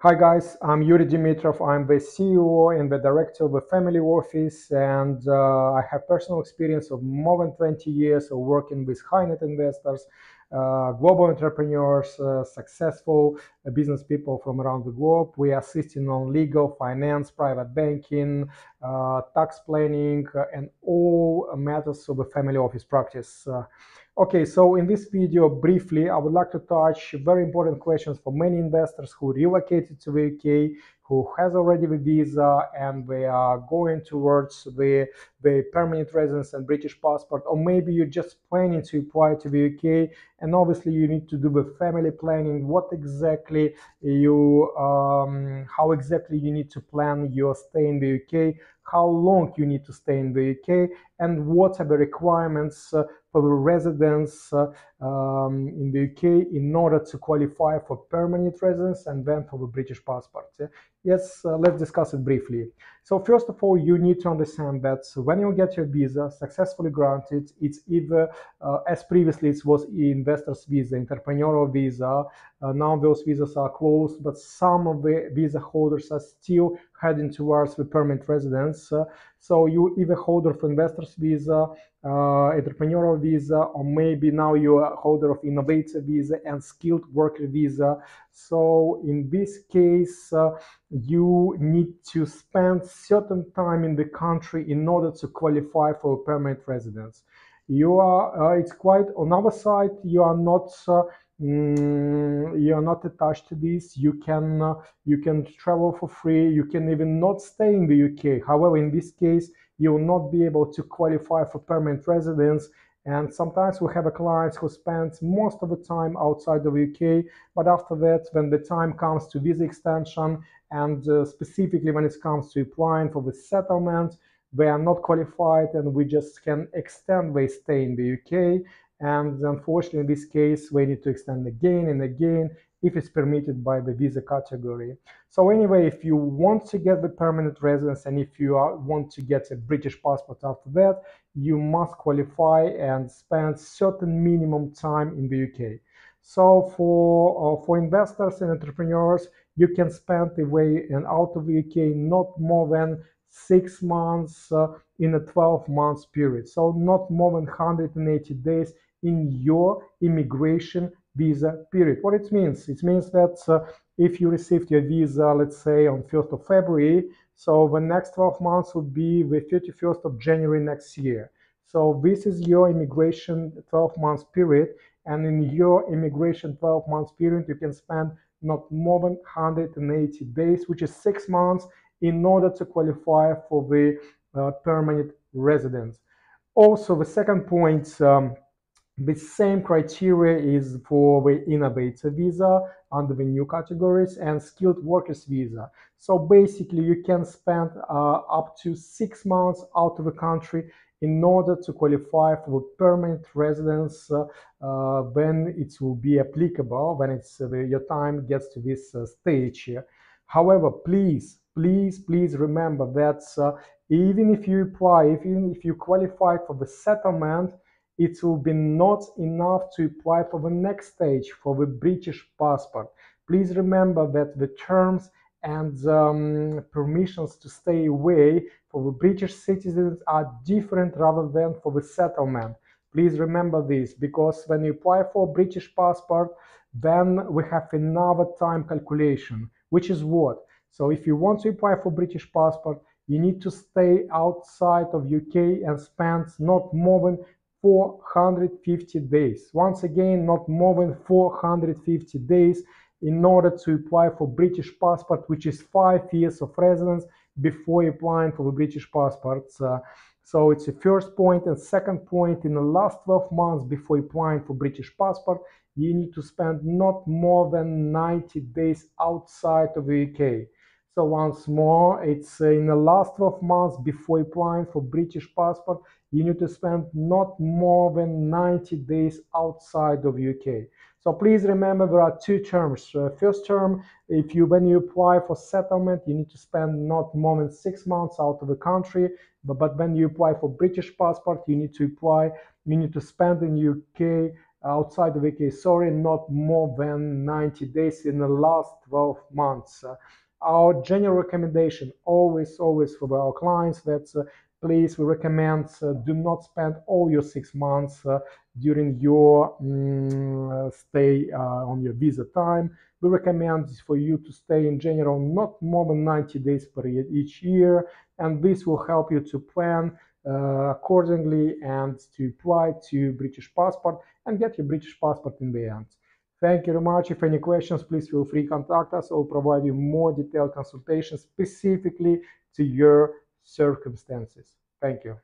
Hi guys, I'm Yuri Dimitrov. I'm the CEO and the director of the family office, and I have personal experience of more than 20 years of working with high net investors, global entrepreneurs, successful business people from around the globe. We are assisting on legal, finance, private banking, tax planning, and all matters of the family office practice. Okay, so in this video, briefly, I would like to touch very important questions for many investors who relocated to the UK, who has already the visa, and they are going towards the permanent residence and British passport, or maybe you're just planning to apply to the UK, and obviously you need to do the family planning. What exactly how exactly you need to plan your stay in the UK, how long you need to stay in the UK, and what are the requirements for the residents in the UK in order to qualify for permanent residence and then for the British passport. Yes, let's discuss it briefly. So first of all, you need to understand that when you get your visa successfully granted, it's either, as previously it was investor's visa, entrepreneurial visa, now those visas are closed, but some of the visa holders are still heading towards the permanent residence. So you either holder of investor's visa, entrepreneurial visa, or maybe now you are holder of innovator visa and skilled worker visa. So in this case, you need to spend certain time in the country in order to qualify for permanent residence. You are, it's quite on our side. You are not attached to this. You can travel for free. You can even not stay in the UK. However, in this case, you will not be able to qualify for permanent residence. And sometimes we have a client who spends most of the time outside of the UK, but after that, when the time comes to visa extension, and specifically when it comes to applying for the settlement, they are not qualified, and we just can extend their stay in the UK. And unfortunately, in this case, we need to extend again and again if it's permitted by the visa category. So anyway, if you want to get the permanent residence and if you want to get a British passport after that, you must qualify and spend certain minimum time in the UK. So for investors and entrepreneurs, you can spend away and out of the UK not more than 6 months in a 12 months period. So not more than 180 days in your immigration visa period. What it means? It means that if you received your visa, let's say on 1st of February, so the next 12 months would be the 31st of January next year. So this is your immigration 12 months period. And in your immigration 12 months period, you can spend not more than 180 days, which is 6 months, in order to qualify for the permanent residence. Also, the second point, the same criteria is for the innovator visa under the new categories and skilled workers visa. So basically, you can spend up to 6 months out of the country in order to qualify for permanent residence when it will be applicable, when your time gets to this stage. However, please remember that even if you apply, even if you qualify for the settlement, it will be not enough to apply for the next stage, for the British passport. Please remember that the terms and permissions to stay away for the British citizens are different rather than for the settlement. Please remember this, because when you apply for a British passport, then we have another time calculation, which is what? So if you want to apply for British passport, you need to stay outside of UK and spend not more than 450 days. Once again, not more than 450 days in order to apply for British passport, which is 5 years of residence before applying for the British passport. So it's the first point. And second point, in the last 12 months before applying for British passport, you need to spend not more than 90 days outside of the UK. So once more, it's in the last 12 months before applying for British passport, you need to spend not more than 90 days outside of UK. So please remember there are two terms. First term, when you apply for settlement, you need to spend not more than 6 months out of the country. But when you apply for British passport, you need to spend in UK outside of UK, sorry, not more than 90 days in the last 12 months. Our general recommendation always for our clients that please, we recommend do not spend all your 6 months during your stay on your visa time. We recommend for you to stay in general not more than 90 days per year each year, and this will help you to plan accordingly and to apply to British passport and get your British passport in the end. Thank you very much. If any questions, please feel free to contact us. I'll provide you more detailed consultation specifically to your circumstances. Thank you.